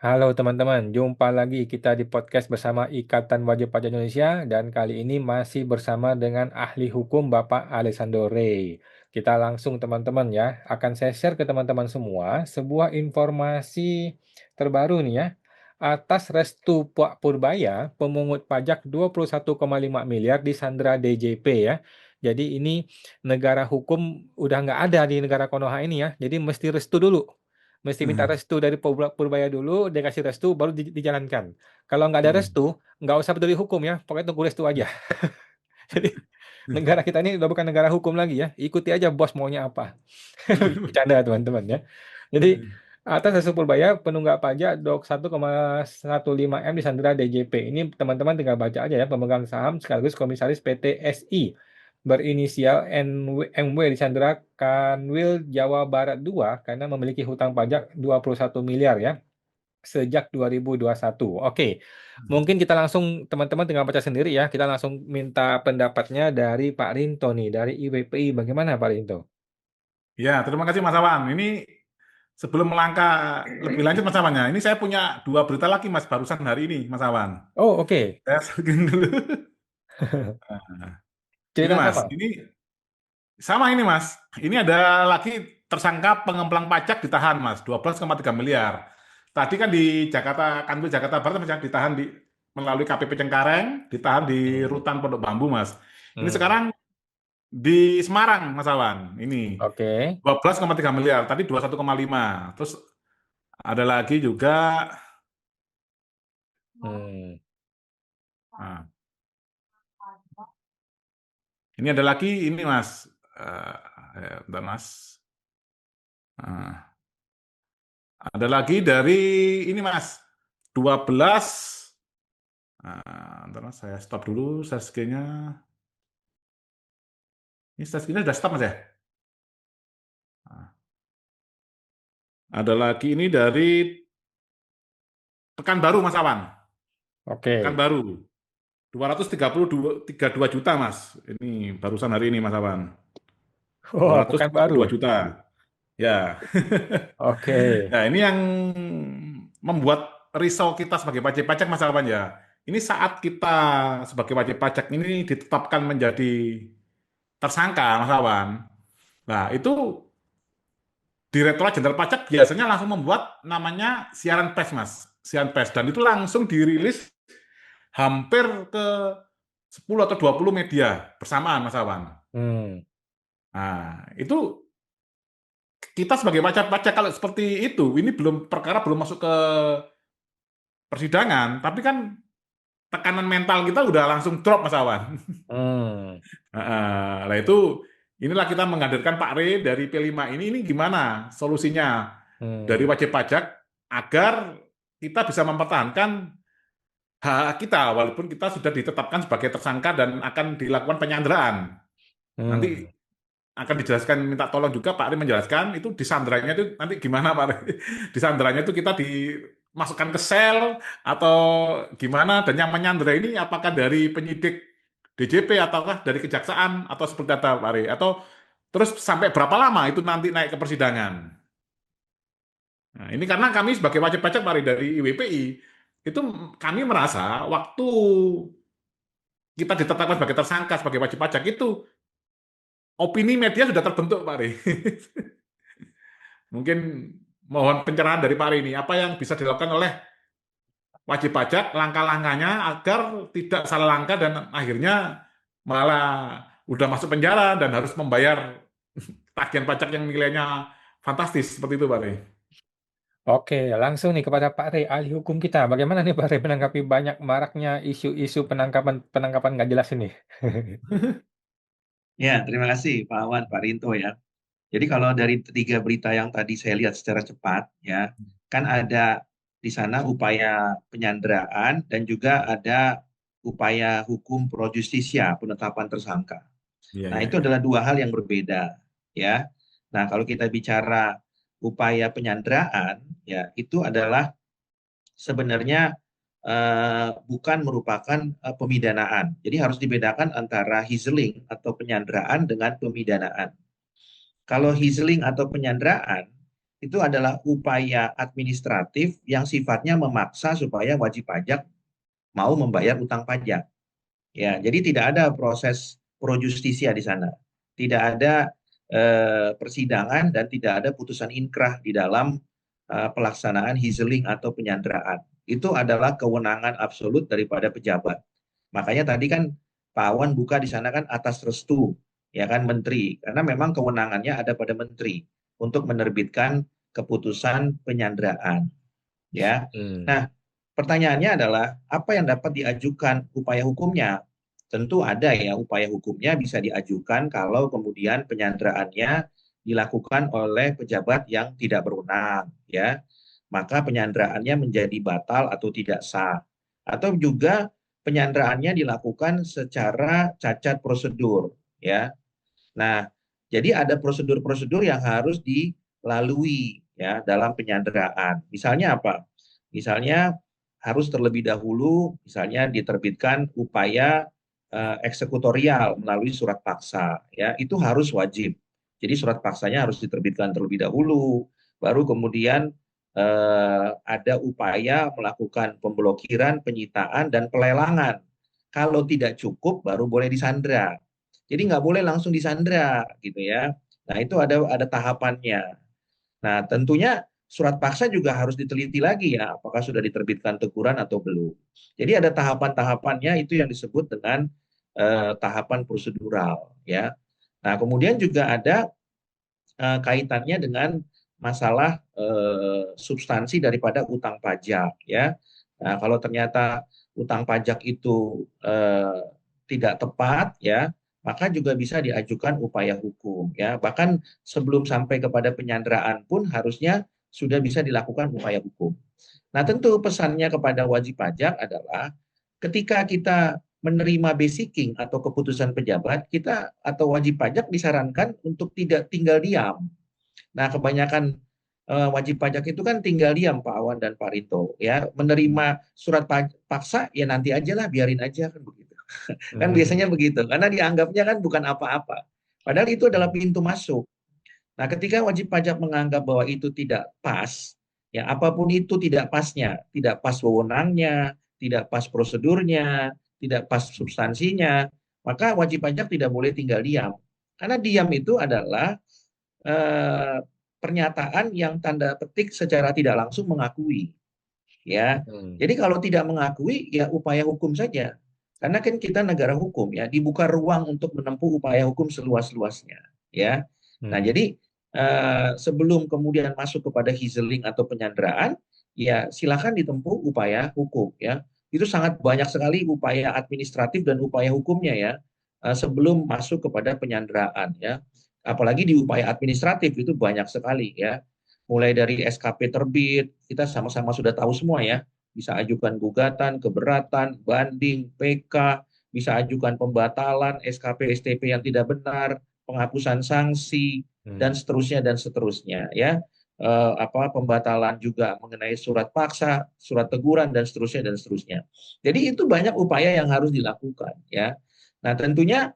Halo teman-teman, jumpa lagi kita di podcast bersama Ikatan Wajib Pajak Indonesia dan kali ini masih bersama dengan ahli hukum Bapak Alessandro Rey. Kita langsung teman-teman ya, akan saya share ke teman-teman semua sebuah informasi terbaru nih ya. Atas restu Pak Purbaya, pemungut pajak 21,5 miliar disandra DJP ya. Jadi ini negara hukum udah nggak ada di negara Konoha ini ya, jadi mesti restu dulu. Mesti minta restu dari Purbaya dulu, dia kasih restu, baru dijalankan. Kalau nggak ada Hmm. restu, nggak usah peduli hukum ya, pokoknya tunggu restu aja. Jadi negara kita ini udah bukan negara hukum lagi ya, ikuti aja bos maunya apa. Bercanda teman-teman ya. Jadi atas restu Purbaya, penunggak pajak 21,15 M disandera DJP. Ini teman-teman tinggal baca aja ya, pemegang saham sekaligus komisaris PT SI berinisial MW disandera Kanwil Jawa Barat 2 karena memiliki hutang pajak 21 miliar ya sejak 2021. Oke, mungkin kita langsung teman-teman tinggal baca sendiri ya. Kita langsung minta pendapatnya dari Pak Rinto nih dari IWPI. Bagaimana Pak Rinto? Ya, terima kasih Mas Awan. Ini sebelum melangkah lebih lanjut Mas Awan ya, ini saya punya dua berita lagi Mas barusan hari ini Mas Awan. Oh, oke. Saya selesaiin dulu. Nah, ini Cerita Mas, apa? ini sama ini Mas. Ini ada lagi tersangka pengemplang pajak ditahan Mas, 12,3 miliar. Tadi kan di Jakarta, Kanwil Jakarta Barat Mas, ya, ditahan melalui KPP Cengkareng, ditahan di Hmm. Rutan Pondok Bambu Mas. Ini Hmm. sekarang di Semarang Mas Awan. Ini Oke. 12,3 miliar, tadi 21,5. Terus ada lagi juga, Hmm. nah, ini ada lagi ini Mas, bentar Mas. Nah, ada lagi dari ini Mas, 12, bentar Mas, saya stop dulu share screen-nya. Ini share screen-nya sudah stop Mas ya? Nah, ada lagi ini dari Pekanbaru Mas Awan, Oke. Pekanbaru, 232 juta Mas. Ini barusan hari ini Mas Awan, dua Wah, ratus tiga puluh Pekanbaru. dua juta. Ya. Oke. Nah, ini yang membuat risau kita sebagai wajib pajak Mas Alwan ya. Ini saat kita sebagai wajib pajak ini ditetapkan menjadi tersangka Mas Alwan. Nah, itu Direktorat Jenderal Pajak biasanya langsung membuat namanya siaran pers Mas. Siaran pers dan itu langsung dirilis hampir ke 10 atau 20 media bersamaan Mas Alwan. Hmm. Nah, itu kita sebagai wajib pajak kalau seperti itu, ini perkara belum masuk ke persidangan, tapi kan tekanan mental kita udah langsung drop Mas Awan. Hmm. Nah itu inilah kita menghadirkan Pak Re dari P5 ini gimana solusinya dari Hmm. wajib pajak agar kita bisa mempertahankan hak kita walaupun kita sudah ditetapkan sebagai tersangka dan akan dilakukan penyanderaan. Nanti Hmm. akan dijelaskan, minta tolong juga Pak Ari menjelaskan itu disandranya itu nanti gimana Pak Ari. Disandranya itu kita dimasukkan ke sel atau gimana dan yang menyandera ini apakah dari penyidik DJP ataukah dari kejaksaan atau seperti apa Pak Ari atau terus sampai berapa lama itu nanti naik ke persidangan. Nah, ini karena kami sebagai wajib pajak Pak Ari dari IWPI itu kami merasa waktu kita ditetapkan sebagai tersangka sebagai wajib pajak itu opini media sudah terbentuk Pak Ari. Mungkin mohon pencerahan dari Pak Ari ini, apa yang bisa dilakukan oleh wajib pajak, langkah-langkahnya agar tidak salah langkah dan akhirnya malah udah masuk penjara dan harus membayar tagihan pajak yang nilainya fantastis seperti itu Pak Ari. Oke, langsung nih kepada Pak Rey, ahli hukum kita. Bagaimana nih Pak Rey menanggapi banyak maraknya isu-isu penangkapan penangkapan nggak jelas ini? Ya, terima kasih Pak Awan, Pak Rinto ya. Jadi kalau dari tiga berita yang tadi saya lihat secara cepat, ya, kan ada di sana upaya penyanderaan dan juga ada upaya hukum pro justisia, penetapan tersangka. Iya, Nah, iya, itu iya. adalah dua hal yang berbeda, ya. Nah, kalau kita bicara upaya penyanderaan, ya, itu adalah sebenarnya bukan merupakan pemidanaan. Jadi harus dibedakan antara hizeling atau penyanderaan dengan pemidanaan. Kalau hizeling atau penyanderaan itu adalah upaya administratif yang sifatnya memaksa supaya wajib pajak mau membayar utang pajak. Ya, jadi tidak ada proses pro justisia di sana. Tidak ada persidangan dan tidak ada putusan inkrah di dalam pelaksanaan hizeling atau penyanderaan. Itu adalah kewenangan absolut daripada pejabat. Makanya tadi kan Pak Awan buka di sana kan atas restu, ya kan menteri, karena memang kewenangannya ada pada menteri untuk menerbitkan keputusan penyanderaan, ya. Hmm. Nah, pertanyaannya adalah apa yang dapat diajukan upaya hukumnya? Tentu ada ya upaya hukumnya bisa diajukan kalau kemudian penyanderaannya dilakukan oleh pejabat yang tidak berwenang, ya. Maka penyanderaannya menjadi batal atau tidak sah. Atau juga penyanderaannya dilakukan secara cacat prosedur, ya. Nah, jadi ada prosedur-prosedur yang harus dilalui ya dalam penyanderaan. Misalnya apa? Misalnya harus terlebih dahulu misalnya diterbitkan upaya eksekutorial melalui surat paksa, ya. Itu harus wajib. Jadi surat paksanya harus diterbitkan terlebih dahulu, baru kemudian ada upaya melakukan pemblokiran, penyitaan dan pelelangan. Kalau tidak cukup baru boleh disandra. Jadi nggak boleh langsung disandra gitu ya. Nah, itu ada tahapannya. Nah, tentunya surat paksa juga harus diteliti lagi ya, apakah sudah diterbitkan teguran atau belum. Jadi ada tahapan-tahapannya itu yang disebut dengan tahapan prosedural ya. Nah, kemudian juga ada kaitannya dengan masalah substansi daripada utang pajak ya. Nah, kalau ternyata utang pajak itu tidak tepat ya, maka juga bisa diajukan upaya hukum ya. Bahkan sebelum sampai kepada penyanderaan pun harusnya sudah bisa dilakukan upaya hukum. Nah, tentu pesannya kepada wajib pajak adalah ketika kita menerima basicing atau keputusan pejabat, kita atau wajib pajak disarankan untuk tidak tinggal diam. Nah, kebanyakan wajib pajak itu kan tinggal diam Pak Awan dan Pak Rito ya, menerima surat paksa ya nanti aja lah, biarin aja kan begitu. Kan biasanya begitu, karena dianggapnya kan bukan apa-apa. Padahal itu adalah pintu masuk. Nah, ketika wajib pajak menganggap bahwa itu tidak pas, ya apapun itu tidak pasnya, tidak pas wewenangnya, tidak pas prosedurnya, tidak pas substansinya, maka wajib pajak tidak boleh tinggal diam. Karena diam itu adalah eh, pernyataan yang tanda petik secara tidak langsung mengakui, ya. Hmm. Jadi kalau tidak mengakui, ya upaya hukum saja. Karena kan kita negara hukum, ya, dibuka ruang untuk menempuh upaya hukum seluas-luasnya, ya. Nah, Hmm. jadi sebelum kemudian masuk kepada hizeling atau penyanderaan, ya silakan ditempuh upaya hukum, ya. Itu sangat banyak sekali upaya administratif dan upaya hukumnya ya sebelum masuk kepada penyanderaan ya. Apalagi di upaya administratif itu banyak sekali ya. Mulai dari SKP terbit, kita sama-sama sudah tahu semua ya. Bisa ajukan gugatan, keberatan, banding, PK, bisa ajukan pembatalan, SKP, STP yang tidak benar, penghapusan sanksi, dan seterusnya ya. Pembatalan juga mengenai surat paksa, surat teguran dan seterusnya. Jadi itu banyak upaya yang harus dilakukan ya. Nah, tentunya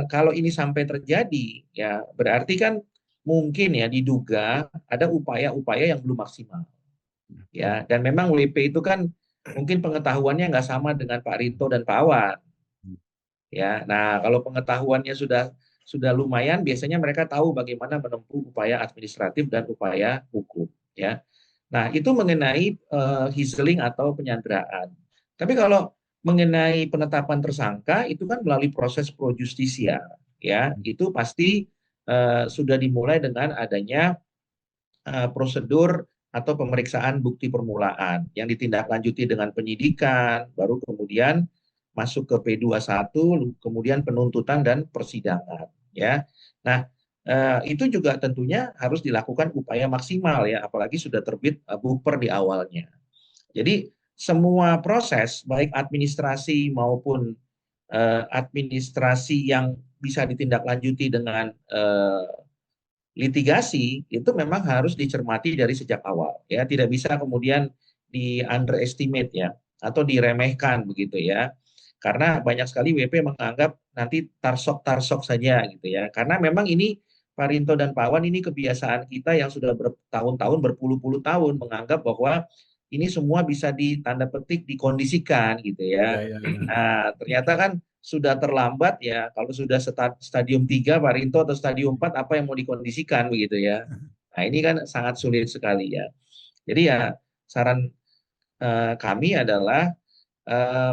kalau ini sampai terjadi ya berarti kan mungkin ya diduga ada upaya-upaya yang belum maksimal ya, dan memang WP itu kan mungkin pengetahuannya nggak sama dengan Pak Rinto dan Pak Awan ya. Nah, kalau pengetahuannya sudah lumayan, biasanya mereka tahu bagaimana menempuh upaya administratif dan upaya hukum ya. Nah, itu mengenai hizeling atau penyanderaan. Tapi kalau mengenai penetapan tersangka itu kan melalui proses pro justisia ya. Itu pasti sudah dimulai dengan adanya prosedur atau pemeriksaan bukti permulaan yang ditindaklanjuti dengan penyidikan, baru kemudian masuk ke P21, kemudian penuntutan dan persidangan ya. Nah, itu juga tentunya harus dilakukan upaya maksimal ya, apalagi sudah terbit buper di awalnya. Jadi semua proses baik administrasi maupun administrasi yang bisa ditindaklanjuti dengan litigasi itu memang harus dicermati dari sejak awal ya, tidak bisa kemudian di underestimate ya atau diremehkan begitu ya, karena banyak sekali WP menganggap nanti tarsok saja gitu ya, karena memang ini Pak Rinto dan Pak Wan, ini kebiasaan kita yang sudah bertahun-tahun, berpuluh-puluh tahun menganggap bahwa ini semua bisa ditanda petik dikondisikan gitu Ya, ya. ya. Nah, ternyata kan sudah terlambat ya. Kalau sudah stadium 3 Pak Rinto, atau stadium 4, apa yang mau dikondisikan begitu ya. Nah, ini kan sangat sulit sekali ya. Jadi ya saran kami adalah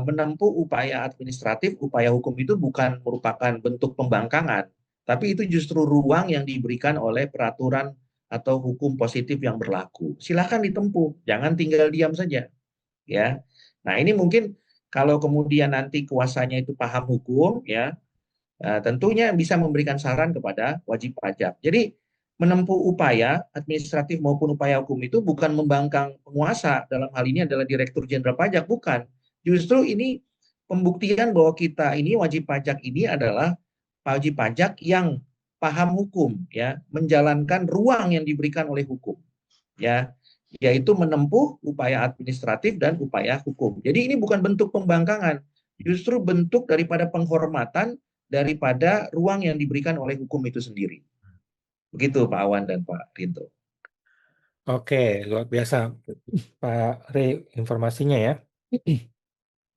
menempuh upaya administratif, upaya hukum itu bukan merupakan bentuk pembangkangan, tapi itu justru ruang yang diberikan oleh peraturan atau hukum positif yang berlaku. Silakan ditempuh, jangan tinggal diam saja, ya. Nah, ini mungkin kalau kemudian nanti kuasanya itu paham hukum, ya, tentunya bisa memberikan saran kepada wajib pajak. Jadi menempuh upaya administratif maupun upaya hukum itu bukan membangkang penguasa, dalam hal ini adalah Direktur Jenderal Pajak, bukan. Justru ini pembuktian bahwa kita ini wajib pajak ini adalah wajib pajak yang paham hukum, ya, menjalankan ruang yang diberikan oleh hukum, ya, yaitu menempuh upaya administratif dan upaya hukum. Jadi ini bukan bentuk pembangkangan, justru bentuk daripada penghormatan daripada ruang yang diberikan oleh hukum itu sendiri. Begitu Pak Awan dan Pak Rinto. Oke, luar biasa Pak Rey informasinya ya.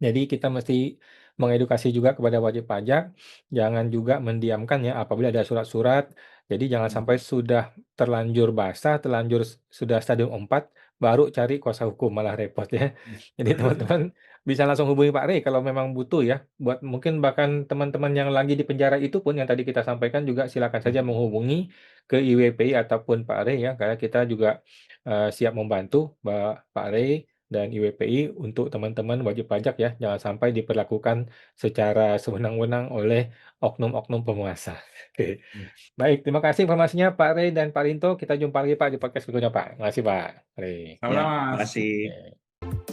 Jadi kita mesti mengedukasi juga kepada wajib pajak, jangan juga mendiamkan ya apabila ada surat-surat. Jadi jangan sampai sudah terlanjur basah, terlanjur sudah stadium 4, baru cari kuasa hukum, malah repot ya. Jadi teman-teman bisa langsung hubungi Pak Rey kalau memang butuh ya. Buat mungkin bahkan teman-teman yang lagi di penjara itu pun yang tadi kita sampaikan juga silakan saja menghubungi ke IWPI ataupun Pak Rey ya, karena kita juga siap membantu Pak Rey dan IWPI untuk teman-teman wajib pajak ya, jangan sampai diperlakukan secara sewenang-wenang oleh oknum-oknum penguasa. Oke. Baik, terima kasih informasinya Pak Rey dan Pak Rinto. Kita jumpa lagi Pak di podcast berikutnya Pak. Terima kasih Pak Rey. Ya, Sama-sama, terima Mas. kasih. Oke.